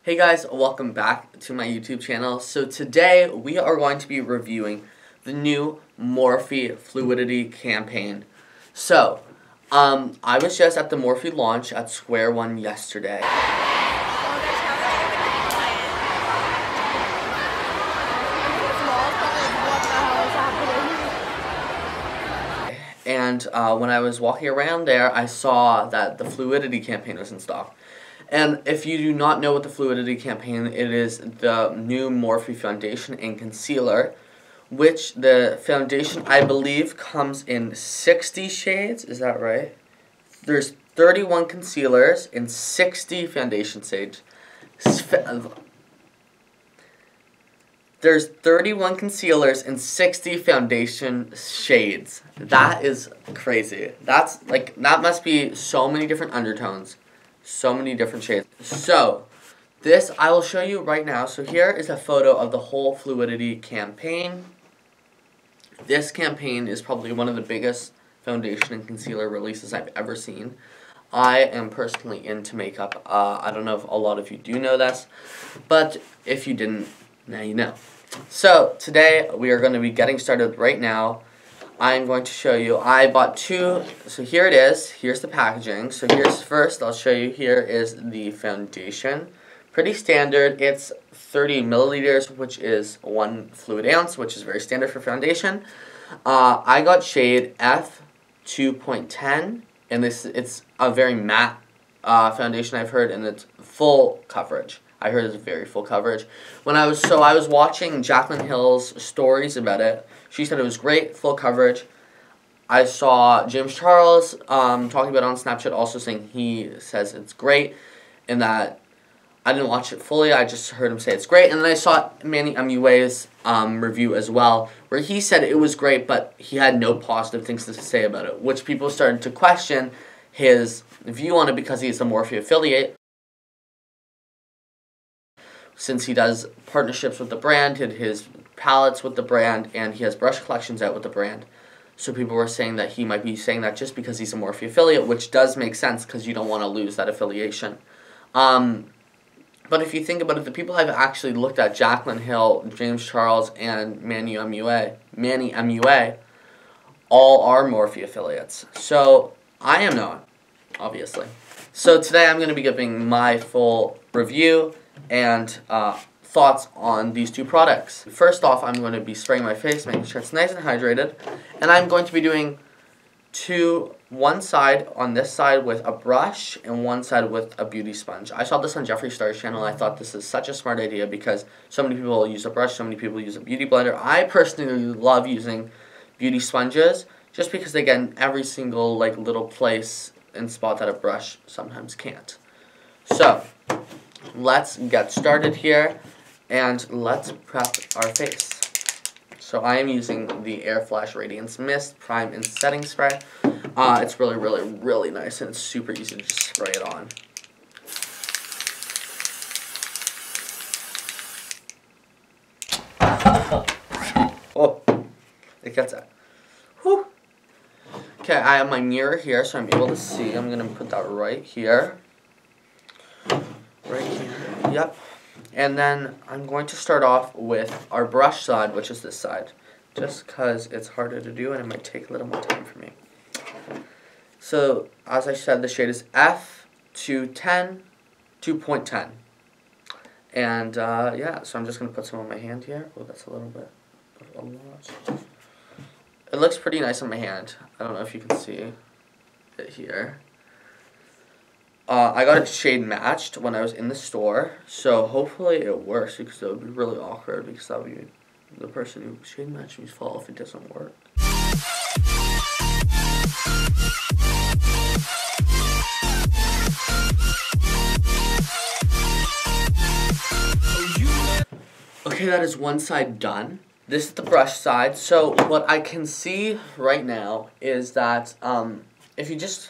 Hey guys, welcome back to my YouTube channel. So today we are going to be reviewing the new Morphe Fluidity campaign. So, I was just at the Morphe launch at Square One yesterday. And when I was walking around there, I saw that the Fluidity campaign was in stock. And if you do not know what the Fluidity campaign, it is the new Morphe foundation and concealer, which the foundation, I believe, comes in 60 shades. Is that right? There's 31 concealers and 60 foundation shades. There's 31 concealers and 60 foundation shades. That is crazy. That must be so many different undertones. So many different shades. So, this I will show you right now. So here is a photo of the whole Fluidity campaign. This campaign is probably one of the biggest foundation and concealer releases I've ever seen. I am personally into makeup. I don't know if a lot of you do know this, but if you didn't, now you know. So, today we are going to be getting started right now. I'm going to show you, I bought two, so here it is, here's the packaging. So here's first, I'll show you, here is the foundation. Pretty standard, it's 30 milliliters, which is 1 fluid ounce, which is very standard for foundation. I got shade F2.10, and it's a very matte foundation I've heard, and it's full coverage. I heard it's very full coverage. I was watching Jaclyn Hill's stories about it. She said it was great, full coverage. I saw James Charles talking about it on Snapchat, also saying he says it's great, and that I didn't watch it fully. I just heard him say it's great, and then I saw Manny MUA's review as well, where he said it was great, but he had no positive things to say about it, which people started to question his view on it because he's a Morphe affiliate. Since he does partnerships with the brand, his palettes with the brand, and he has brush collections out with the brand. So people were saying that he might be saying that just because he's a Morphe affiliate, which does make sense because you don't want to lose that affiliation. But if you think about it, the people I've actually looked at, Jaclyn Hill, James Charles, and Manny MUA, all are Morphe affiliates. So I am not, obviously. So today I'm going to be giving my full review and thoughts on these two products. First off, I'm going to be spraying my face, making sure it's nice and hydrated, and I'm going to be doing one side on this side with a brush and one side with a beauty sponge. I saw this on Jeffree Star's channel. I thought this is such a smart idea because so many people use a brush, so many people use a beauty blender. I personally love using beauty sponges just because they get in every single little place and spot that a brush sometimes can't. So let's get started here, and let's prep our face. So I am using the Air Flash Radiance Mist Prime and Setting Spray. It's really, really, really nice, and it's super easy to just spray it on. Oh, it gets it. Whew. Okay, I have my mirror here, so I'm able to see. I'm going to put that right here. Right here. Yep. And then I'm going to start off with our brush side, which is this side, just because it's harder to do and it might take a little more time for me. So, as I said, the shade is F2.10. And, yeah, so I'm just going to put some on my hand here. Oh, that's a little bit of a lot. It looks pretty nice on my hand. I don't know if you can see it here. I got it shade matched when I was in the store, so hopefully it works, because it would be really awkward, because that would be the person who shade matched me's fault if it doesn't work. Okay, that is one side done. This is the brush side. So what I can see right now is that if you just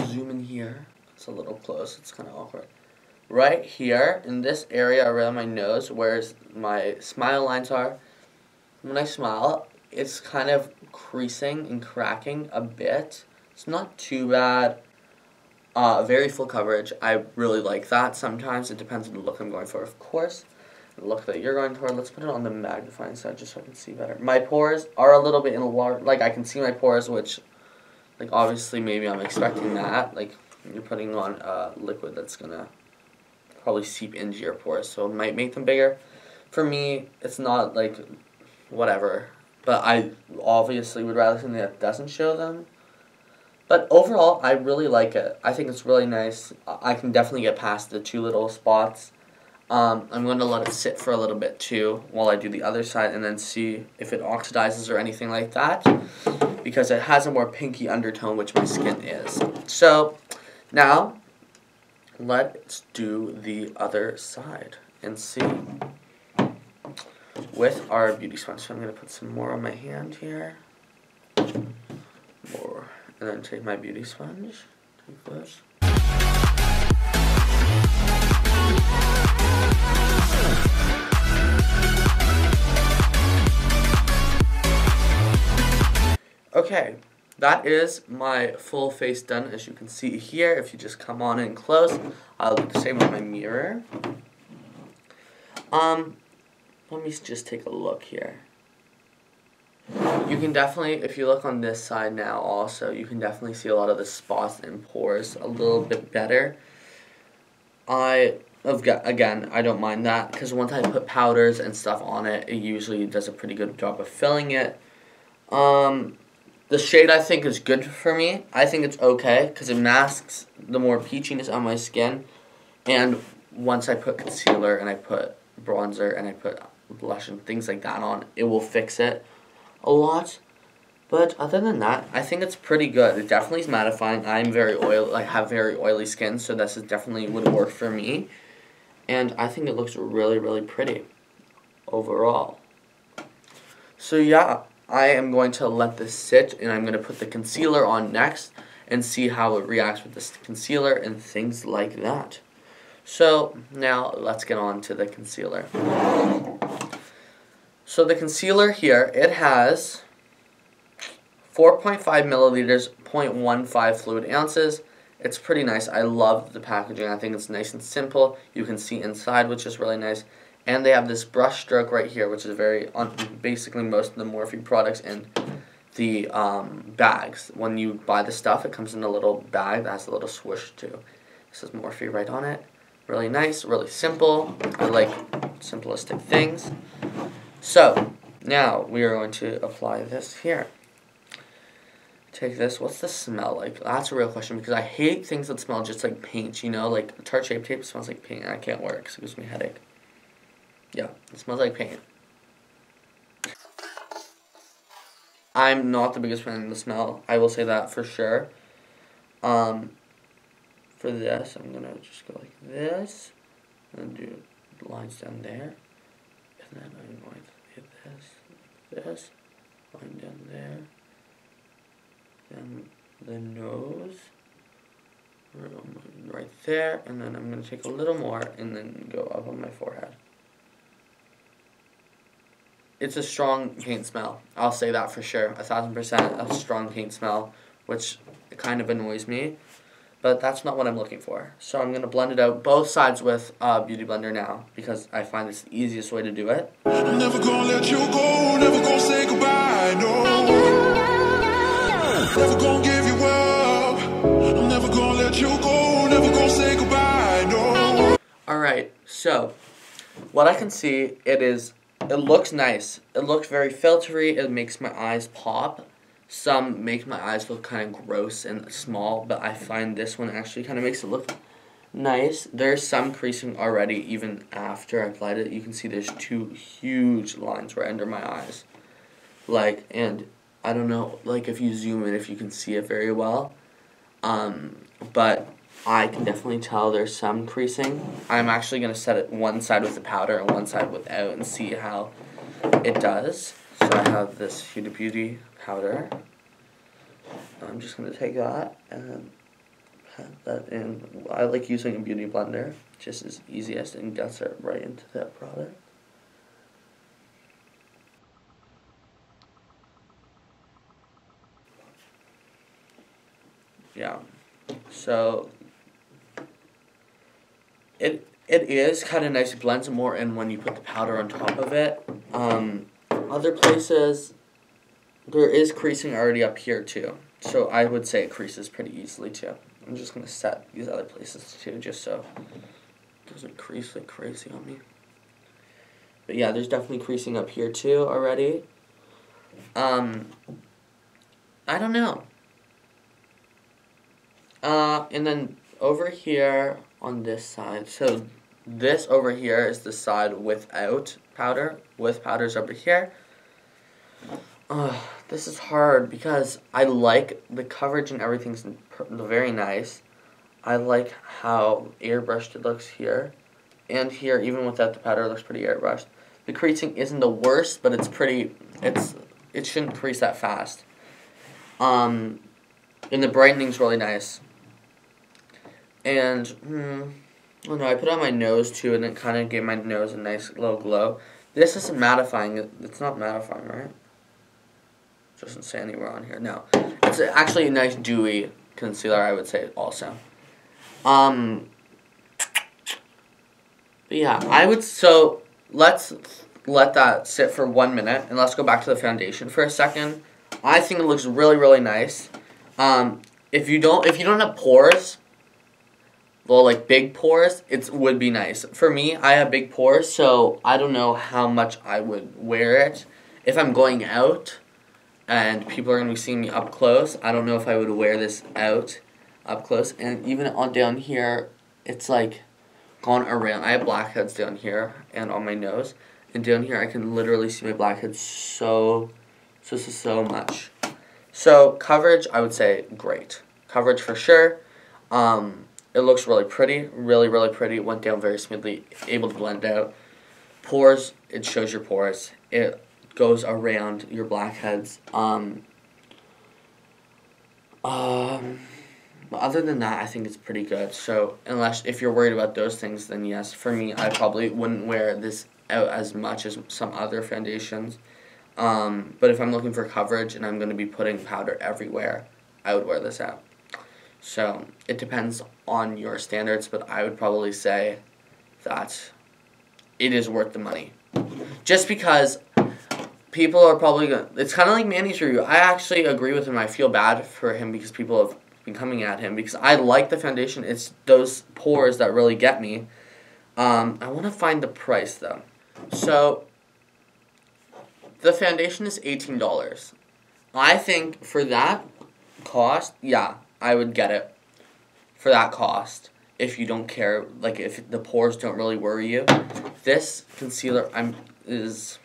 zoom in here, it's a little close, it's kind of awkward. Right here, in this area around my nose, where my smile lines are, when I smile, it's kind of creasing and cracking a bit. It's not too bad. Very full coverage. I really like that. Sometimes it depends on the look I'm going for, of course. The look that you're going for. Let's put it on the magnifying side just so I can see better. My pores are a little bit enlarged. Like, I can see my pores, which, like, obviously maybe I'm expecting that. Like, you're putting on a liquid that's going to probably seep into your pores, so it might make them bigger. For me, it's not, like, whatever. But I obviously would rather something that doesn't show them. But overall, I really like it. I think it's really nice. I can definitely get past the two little spots. I'm going to let it sit for a little bit too while I do the other side and then see if it oxidizes or anything like that, because it has a more pinky undertone, which my skin is. So now let's do the other side and see with our beauty sponge. So I'm going to put some more on my hand here. More. And then take my beauty sponge. Take this. Okay, that is my full face done, as you can see here. If you just come on in close, I'll do the same with my mirror. Let me just take a look here. You can definitely, if you look on this side now also, you can definitely see a lot of the spots and pores a little bit better. Again, I don't mind that, because once I put powders and stuff on it, it usually does a pretty good job of filling it. The shade I think is good for me. I think it's okay, because it masks the more peachiness on my skin. And once I put concealer and I put bronzer and I put blush and things like that on, it will fix it a lot. But other than that, I think it's pretty good. It definitely is mattifying. I'm very oily. I have very oily skin, so this is definitely would work for me. And I think it looks really, really pretty overall. So yeah, I am going to let this sit, and I'm going to put the concealer on next and see how it reacts with this concealer and things like that. So now let's get on to the concealer. So the concealer here, it has 4.5 milliliters, 0.15 fluid ounces. It's pretty nice. I love the packaging. I think it's nice and simple. You can see inside, which is really nice. And they have this brush stroke right here, which is very, basically most of the Morphe products in the bags. When you buy the stuff, it comes in a little bag that has a little swoosh too. It says Morphe right on it. Really nice, really simple. I like simplistic things. So, now we are going to apply this here. Take this. What's the smell like? That's a real question, because I hate things that smell just like paint, you know? Like Tarte Shape Tape smells like paint, and I can't wear it because it gives me a headache. Yeah, it smells like paint. I'm not the biggest fan of the smell. I will say that for sure. For this, I'm going to just go like this, and do lines down there. And then I'm going to hit this, line down there. Then the nose, right there, and then I'm going to take a little more and then go up on my forehead. It's a strong paint smell. I'll say that for sure. 1000% a strong paint smell, which kind of annoys me, but that's not what I'm looking for. So I'm going to blend it out both sides with a Beauty Blender now, because I find it's the easiest way to do it. I'm never gonna let you go, never gonna say goodbye, no. Never gonna give you up. I'm never gonna let you go, never gonna say goodbye, no. Alright, so what I can see, it looks nice. It looks very filtery. It makes my eyes pop. Some make my eyes look kind of gross and small, but I find this one actually kind of makes it look nice. There's some creasing already even after I applied it. You can see there's two huge lines right under my eyes. Like, and I don't know, like if you zoom in, if you can see it very well. But I can definitely tell there's some creasing. I'm actually going to set it one side with the powder and one side without and see how it does. So I have this Huda Beauty powder. I'm just going to take that and pat that in. I like using a beauty blender, just as easiest, and gets it right into that product. Yeah, so It is kind of nice. It blends more in when you put the powder on top of it. Other places, there is creasing already up here too. So I would say it creases pretty easily too. I'm just going to set these other places too, just so it doesn't crease like crazy on me. But yeah, there's definitely creasing up here too already. I don't know. And then over here on this side, so this over here is the side without powder. With powder's over here. This is hard because I like the coverage and everything's very nice. I like how airbrushed it looks here. And here, even without the powder, it looks pretty airbrushed. The creasing isn't the worst, but it's pretty, it shouldn't crease that fast. And the brightening's really nice. And, oh no, I put it on my nose too, and it kind of gave my nose a nice little glow. This isn't mattifying. It's not mattifying, right? It doesn't say anywhere on here. No. It's actually a nice dewy concealer, I would say, also. But yeah, so let's let that sit for 1 minute, and let's go back to the foundation for a second. I think it looks really, really nice. If you don't have pores, well, like big pores, it would be nice. For me, I have big pores, so I don't know how much I would wear it. If I'm going out and people are going to be seeing me up close, I don't know if I would wear this out up close. And even on down here, it's like gone around. I have blackheads down here and on my nose. And down here, I can literally see my blackheads so much. So coverage, I would say great. Coverage for sure. It looks really pretty, really, really pretty. It went down very smoothly, able to blend out. Pores, it shows your pores. It goes around your blackheads. But other than that, I think it's pretty good. So if you're worried about those things, then yes. For me, I probably wouldn't wear this out as much as some other foundations. But if I'm looking for coverage and I'm going to be putting powder everywhere, I would wear this out. So it depends on your standards, but I would probably say that it is worth the money. Just because people are probably going to... It's kind of like Manny's review. I actually agree with him. I feel bad for him because people have been coming at him because I like the foundation. It's those pores that really get me. I want to find the price, though. So the foundation is $18. I think for that cost, yeah, I would get it for that cost if you don't care, like if the pores don't really worry you. This concealer is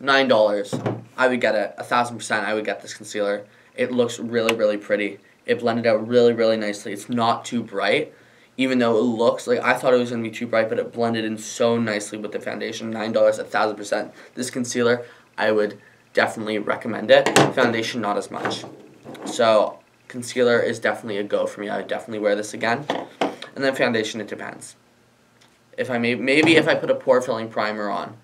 $9. I would get it 1,000%. I would get this concealer. It looks really, really pretty. It blended out really, really nicely. It's not too bright, even though it looks like I thought it was gonna be too bright, but it blended in so nicely with the foundation. $9, 1,000%. This concealer, I would definitely recommend it. Foundation, not as much. So concealer is definitely a go for me. I would definitely wear this again. And then foundation, it depends. If I maybe if I put a pore filling primer on,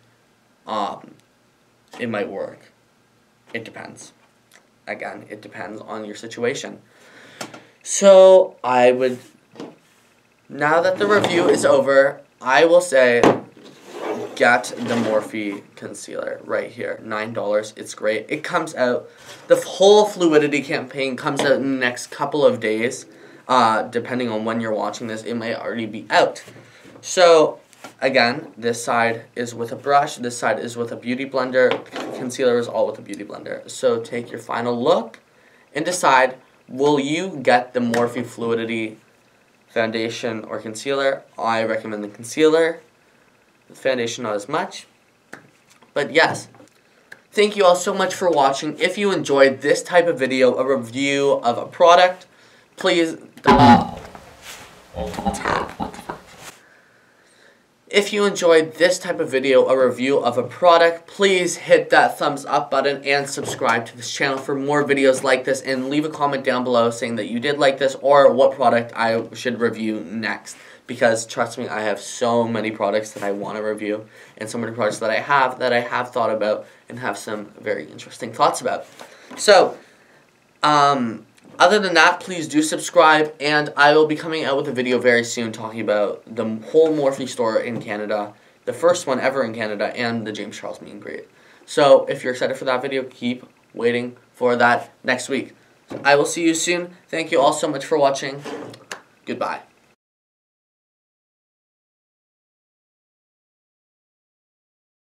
it might work. It depends. Again, it depends on your situation. So I would, now that the review is over, I will say get the Morphe concealer right here. $9. It's great. It comes out, the whole Fluidity campaign comes out in the next couple of days. Depending on when you're watching this, it might already be out. So again, this side is with a brush, this side is with a beauty blender. Concealer is all with a beauty blender. So take your final look and decide, will you get the Morphe Fluidity foundation or concealer? I recommend the concealer. The foundation, not as much. But yes, thank you all so much for watching. If you enjoyed this type of video, a review of a product, please If you enjoyed this type of video, a review of a product, please hit that thumbs up button and subscribe to this channel for more videos like this, and leave a comment down below saying that you did like this or what product I should review next. Because trust me, I have so many products that I want to review, and so many products that I have thought about and have some very interesting thoughts about. So, Other than that, please do subscribe, and I will be coming out with a video very soon talking about the whole Morphe store in Canada, the first one ever in Canada, and the James Charles meet and greet. So if you're excited for that video, keep waiting for that next week. So I will see you soon. Thank you all so much for watching. Goodbye.